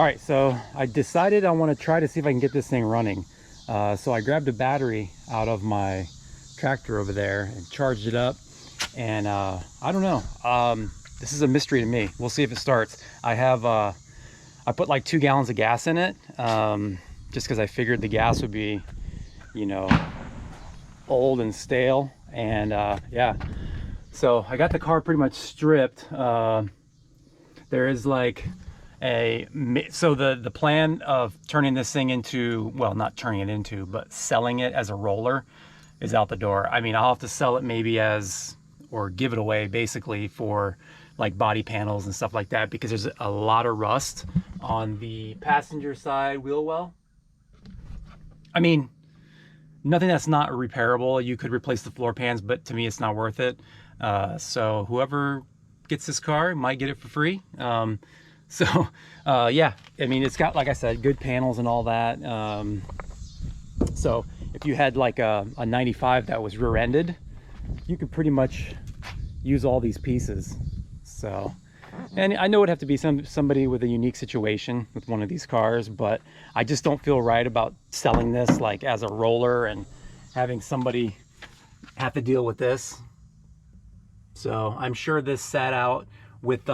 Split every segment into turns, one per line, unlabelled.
right, so I decided I want to try to see if I can get this thing running. So I grabbed a battery out of my tractor over there and charged it up. And I don't know. This is a mystery to me. We'll see if it starts. I put like 2 gallons of gas in it, just because I figured the gas would be, you know, old and stale. And yeah, so I got the car pretty much stripped. There is like so the plan of turning this thing into, well, not turning it into, but selling it as a roller is out the door. I mean, I'll have to sell it maybe as, or give it away basically for like body panels and stuff like that, because there's a lot of rust on the passenger side wheel well. I mean, nothing that's not repairable. You could replace the floor pans, but to me it's not worth it. So whoever gets this car might get it for free. Yeah, I mean, it's got, like I said, good panels and all that. So if you had like a 95 that was rear-ended, you could pretty much use all these pieces. So, and I know it'd have to be somebody with a unique situation with one of these cars, but I just don't feel right about selling this like as a roller and having somebody have to deal with this. So I'm sure this sat out with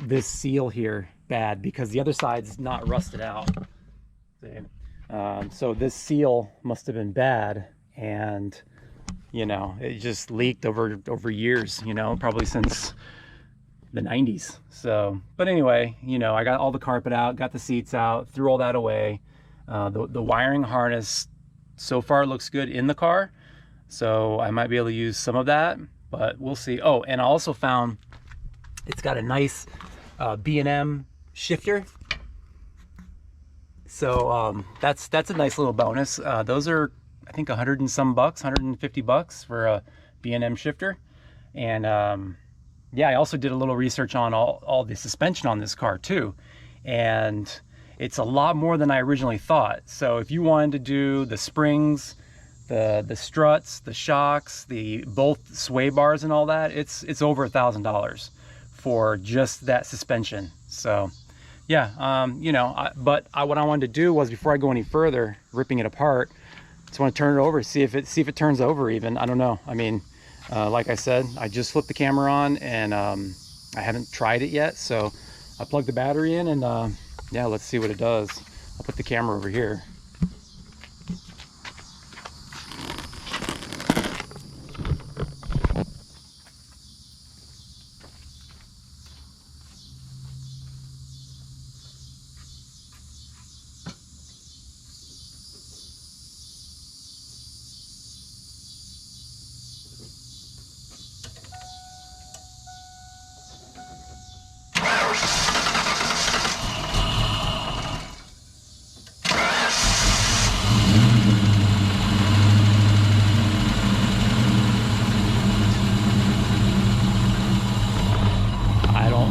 this seal here bad, because the other side's not rusted out. So this seal must have been bad, and you know, it just leaked over years, you know, probably since the 90s. So, but anyway, you know, I got all the carpet out, got the seats out, threw all that away. The wiring harness so far looks good in the car, so I might be able to use some of that, but we'll see. Oh, and I also found it's got a nice B&M shifter. So that's a nice little bonus. Those are, I think, 100 and some bucks, 150 bucks for a B&M shifter. And yeah, I also did a little research on all the suspension on this car too, and it's a lot more than I originally thought. So if you wanted to do the springs, the struts, the shocks, both sway bars and all that, it's over $1,000 for just that suspension. So yeah, you know, what I wanted to do was, before I go any further ripping it apart, just want to turn it over, see if it turns over even. I don't know. I mean, like I said, I just flipped the camera on, and I haven't tried it yet. So I plugged the battery in, and yeah, let's see what it does. I'll put the camera over here.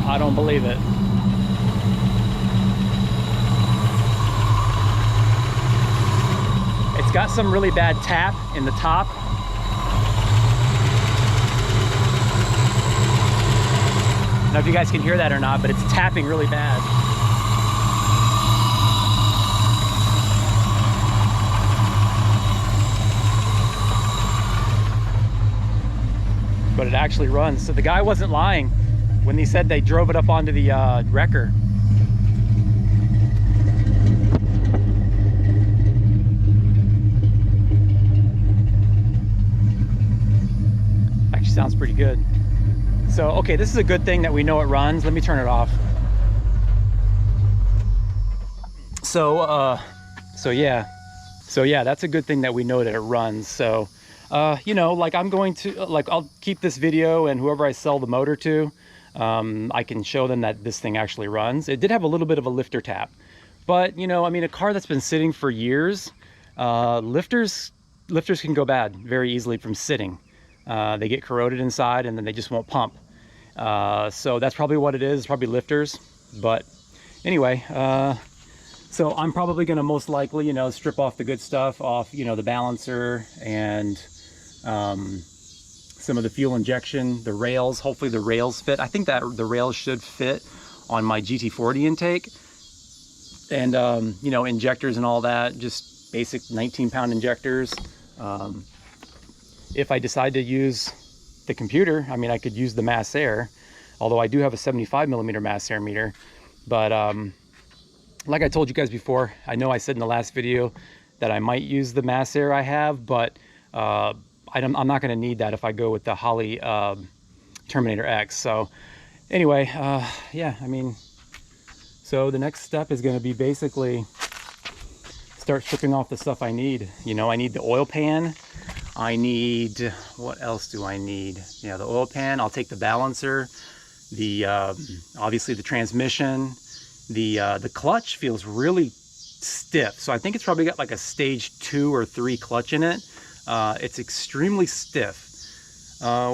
I don't believe it. It's got some really bad tap in the top. I don't know if you guys can hear that or not, but it's tapping really bad. But it actually runs. So the guy wasn't lying when he said they drove it up onto the wrecker. Actually sounds pretty good. So, okay, this is a good thing that we know it runs. Let me turn it off. So yeah, that's a good thing that we know that it runs. So, you know, like I'm going to, like, I'll keep this video, and whoever I sell the motor to, I can show them that this thing actually runs. It did have a little bit of a lifter tap, but you know, I mean, a car that's been sitting for years, lifters can go bad very easily from sitting. They get corroded inside, and then they just won't pump. So that's probably what it is, probably lifters. But anyway, so I'm probably going to most likely, you know, strip off the good stuff off, you know, the balancer and some of the fuel injection, the rails. Hopefully the rails fit. I think that the rails should fit on my GT40 intake. and you know, injectors and all that, just basic 19-pound injectors. If I decide to use the computer, I mean, I could use the mass air, although I do have a 75mm mass air meter. But like I told you guys before, I know I said in the last video that I might use the mass air I have, but I'm not going to need that if I go with the Holley Terminator X. So anyway, yeah, I mean, so the next step is going to be basically start stripping off the stuff I need. You know, I need the oil pan. I need, what else do I need? Yeah, the oil pan. I'll take the balancer, the obviously the transmission, the clutch feels really stiff. So I think it's probably got like a stage 2 or 3 clutch in it. It's extremely stiff,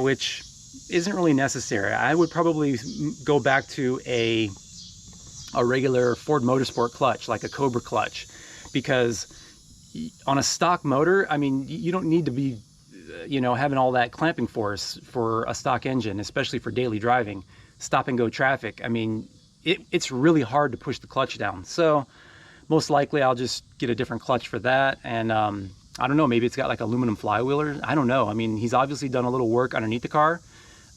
which isn't really necessary. I would probably go back to a regular Ford Motorsport clutch, like a Cobra clutch, because on a stock motor, I mean, you don't need to be, you know, having all that clamping force for a stock engine, especially for daily driving, stop and go traffic. I mean, it's really hard to push the clutch down. So most likely I'll just get a different clutch for that. And I don't know, maybe it's got like aluminum flywheel, or I don't know. I mean, he's obviously done a little work underneath the car,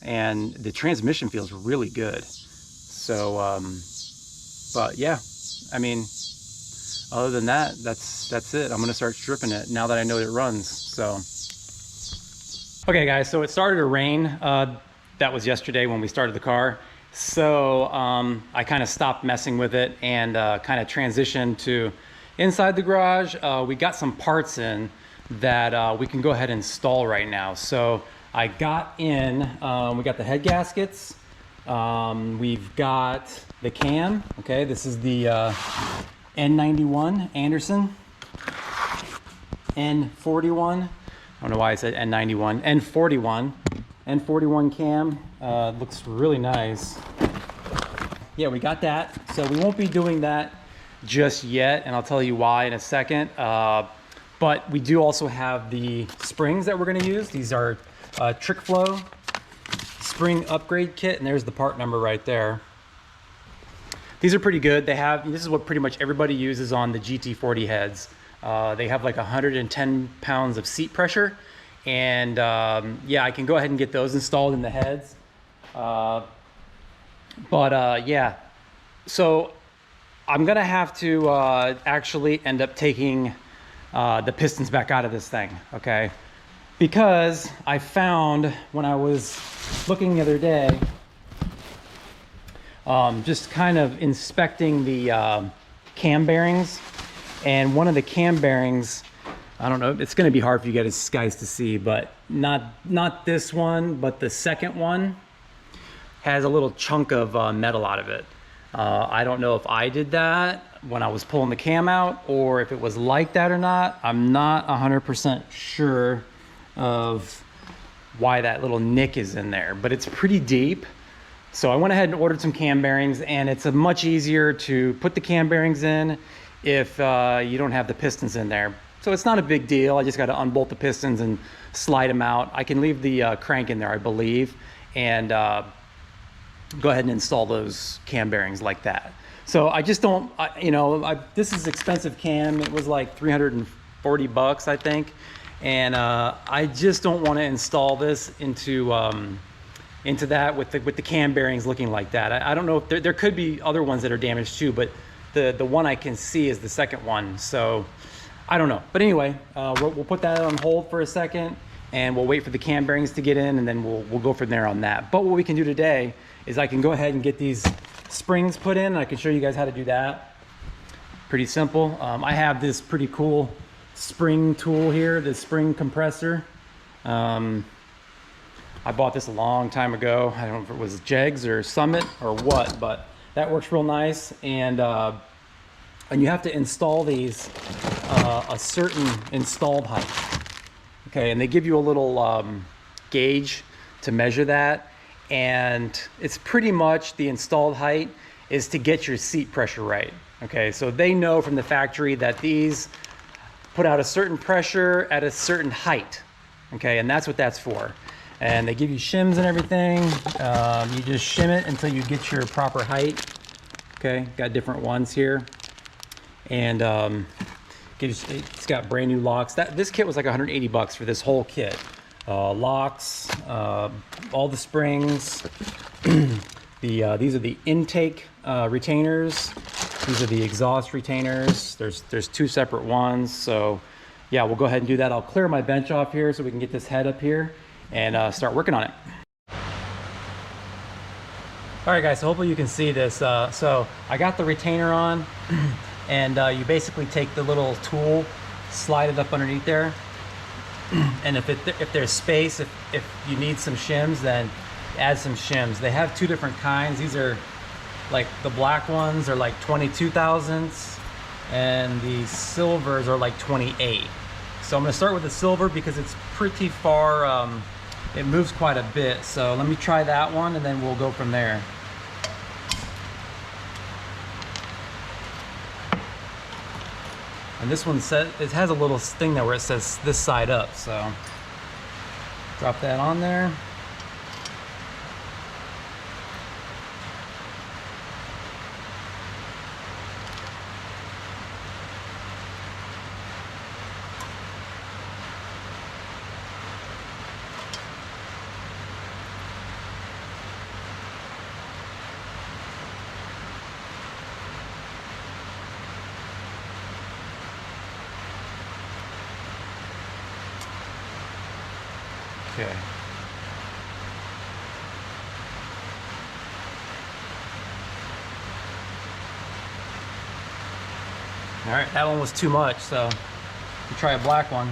and the transmission feels really good. So, but yeah, I mean, other than that, that's it. I'm gonna start stripping it now that I know it runs. So, okay guys, so it started to rain. That was yesterday when we started the car. So I kind of stopped messing with it and kind of transitioned to inside the garage. We got some parts in that we can go ahead and install right now. So I got in, we got the head gaskets. We've got the cam. Okay, this is the N91 Anderson, N41. I don't know why I said N91, N41 cam. Looks really nice. Yeah, we got that. So we won't be doing that just yet, and I'll tell you why in a second. But we do also have the springs that we're going to use. These are Trick Flow spring upgrade kit, and there's the part number right there. These are pretty good. They have, this is what pretty much everybody uses on the GT40 heads. They have like 110 pounds of seat pressure, and yeah, I can go ahead and get those installed in the heads. Yeah, so I'm gonna have to actually end up taking the pistons back out of this thing, okay? Because I found when I was looking the other day, just kind of inspecting the cam bearings, and one of the cam bearings, I don't know, it's going to be hard for you guys to see, but not this one, but the second one has a little chunk of metal out of it. I don't know if I did that when I was pulling the cam out, or if it was like that or not. I'm not 100% sure of why that little nick is in there, but it's pretty deep. So I went ahead and ordered some cam bearings, and it's a much easier to put the cam bearings in if you don't have the pistons in there. So it's not a big deal. I just got to unbolt the pistons and slide them out. I can leave the crank in there, I believe, and go ahead and install those cam bearings like that. So I just don't, you know, this is expensive cam. It was like 340 bucks, I think. And I just don't want to install this into that with the cam bearings looking like that. I don't know if there could be other ones that are damaged too, but the one I can see is the second one. So I don't know. But anyway, we'll put that on hold for a second, and we'll wait for the cam bearings to get in, and then we'll go from there on that. But what we can do today is I can go ahead and get these springs put in, and I can show you guys how to do that. Pretty simple. I have this pretty cool spring tool here, the spring compressor. I bought this a long time ago. I don't know if it was Jegs or Summit or what, but that works real nice. And you have to install these a certain installed height. Okay, and they give you a little gauge to measure that. And it's pretty much the installed height is to get your seat pressure right. Okay, so they know from the factory that these put out a certain pressure at a certain height. Okay, and that's what that's for. And they give you shims and everything. You just shim it until you get your proper height. Okay, got different ones here. and it's got brand new locks. This kit was like 180 bucks for this whole kit. Locks, all the springs. These are the intake retainers. These are the exhaust retainers. There's two separate ones. So yeah, we'll go ahead and do that. I'll clear my bench off here so we can get this head up here and start working on it. All right guys, so hopefully you can see this. So I got the retainer on and you basically take the little tool, slide it up underneath there. And if there's space, if you need some shims, then add some shims. They have two different kinds. These are like the black ones are like 22 thousandths and the silvers are like 28. So I'm gonna start with the silver because it's pretty far, it moves quite a bit. So let me try that one and then we'll go from there. And this one says, it has a little thing there where it says this side up. So drop that on there. Okay. All right, that one was too much, so we'll try a black one.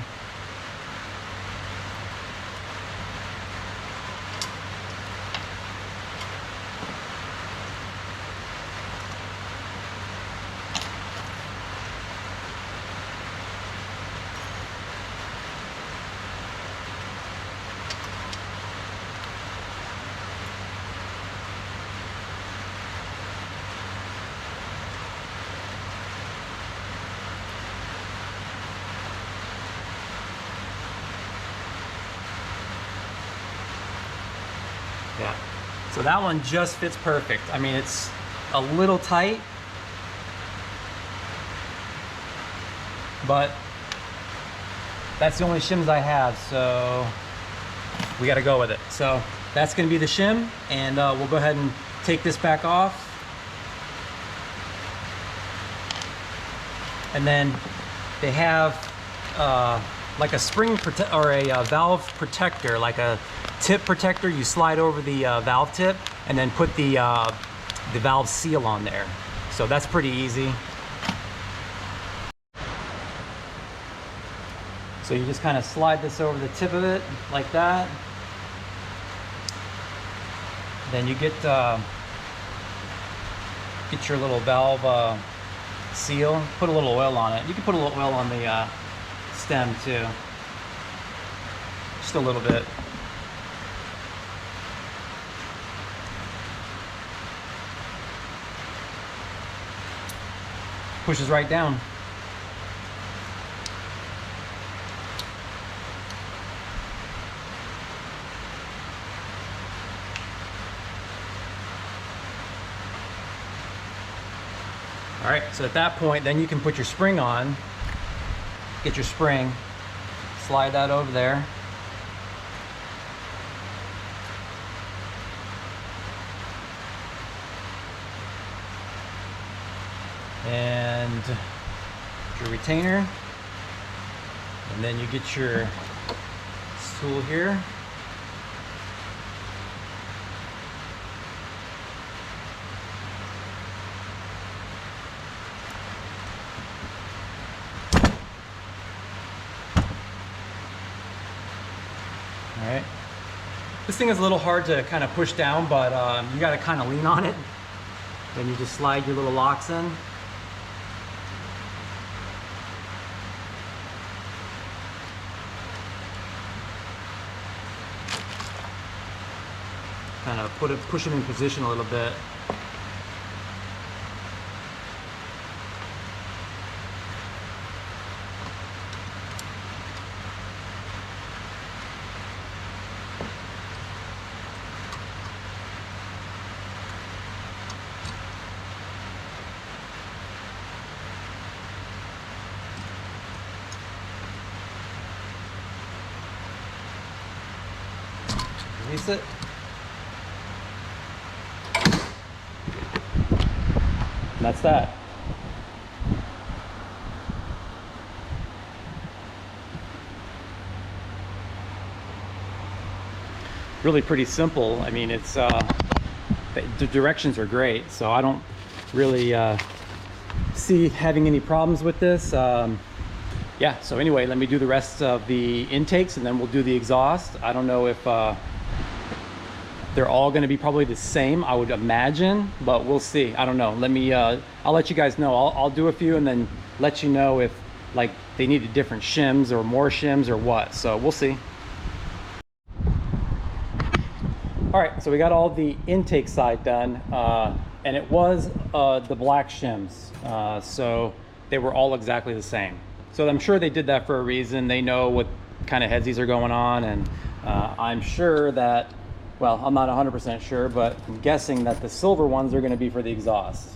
Yeah, so that one just fits perfect. I mean, it's a little tight, but that's the only shims I have, so we got to go with it. So that's going to be the shim, and we'll go ahead and take this back off. And then they have like a spring or a valve protector, like a tip protector. You slide over the valve tip and then put the valve seal on there. So that's pretty easy. So you just kind of slide this over the tip of it like that. Then you get your little valve seal. Put a little oil on it. You can put a little oil on the stem too. Just a little bit. Pushes right down. All right, so at that point, then you can put your spring on. Get your spring, slide that over there. And your retainer, and then you get your tool here. All right, this thing is a little hard to kind of push down, but you got to kind of lean on it. Then you just slide your little locks in. Kind of push them in position a little bit. release it. And that's that. Really pretty simple. I mean, it's the directions are great, so I don't really see having any problems with this. Yeah, so anyway, let me do the rest of the intakes and then we'll do the exhaust. I don't know if they're all going to be probably the same, I would imagine, but we'll see. I don't know. Let me I'll let you guys know. I'll do a few and then let you know if like they needed different shims or more shims or what. So we'll see. All right, so we got all the intake side done, and it was the black shims, so they were all exactly the same. So I'm sure they did that for a reason. They know what kind of headsies are going on, and I'm sure that, well, I'm not 100% sure, but I'm guessing that the silver ones are going to be for the exhaust.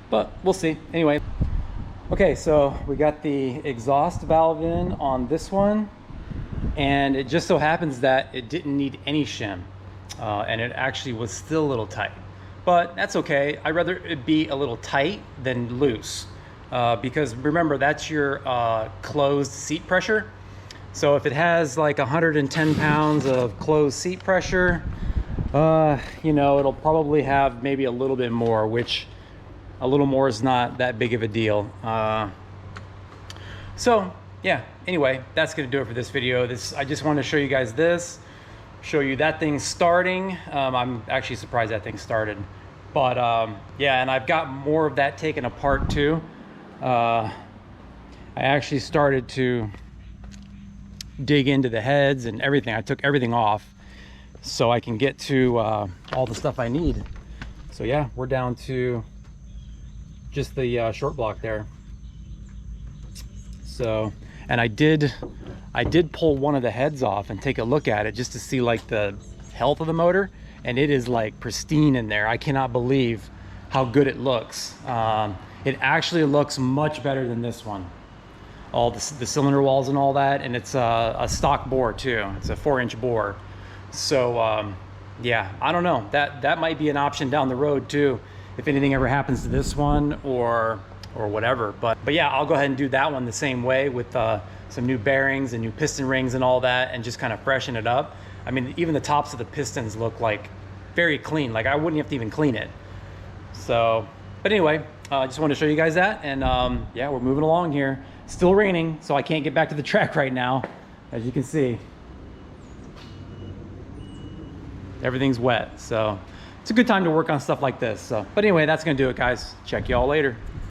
But we'll see. Anyway, okay, so we got the exhaust valve in on this one. And it just so happens that it didn't need any shim, and it actually was still a little tight, but that's okay. I'd rather it be a little tight than loose, because remember, that's your closed seat pressure. So if it has like 110 pounds of closed seat pressure, you know, it'll probably have maybe a little bit more, which a little more is not that big of a deal. So yeah, anyway, that's gonna do it for this video. I just wanted to show you guys this, show you that thing starting. I'm actually surprised that thing started, but yeah, and I've got more of that taken apart too. I actually started to dig into the heads and everything. I took everything off so I can get to all the stuff I need. So yeah, we're down to just the short block there. So, and I did pull one of the heads off and take a look at it just to see like the health of the motor, and it is like pristine in there. I cannot believe how good it looks. It actually looks much better than this one. All the cylinder walls and all that, and it's a stock bore too. It's a 4-inch bore. So yeah, I don't know. That might be an option down the road too, if anything ever happens to this one or whatever. But yeah, I'll go ahead and do that one the same way with some new bearings and new piston rings and all that, and just kind of freshen it up. I mean, even the tops of the pistons look like very clean. Like I wouldn't have to even clean it. So, but anyway, I just wanted to show you guys that, and yeah, we're moving along here. Still raining, so I can't get back to the track right now, as you can see. Everything's wet, so it's a good time to work on stuff like this. So, but anyway, that's gonna do it, guys. Check you all later.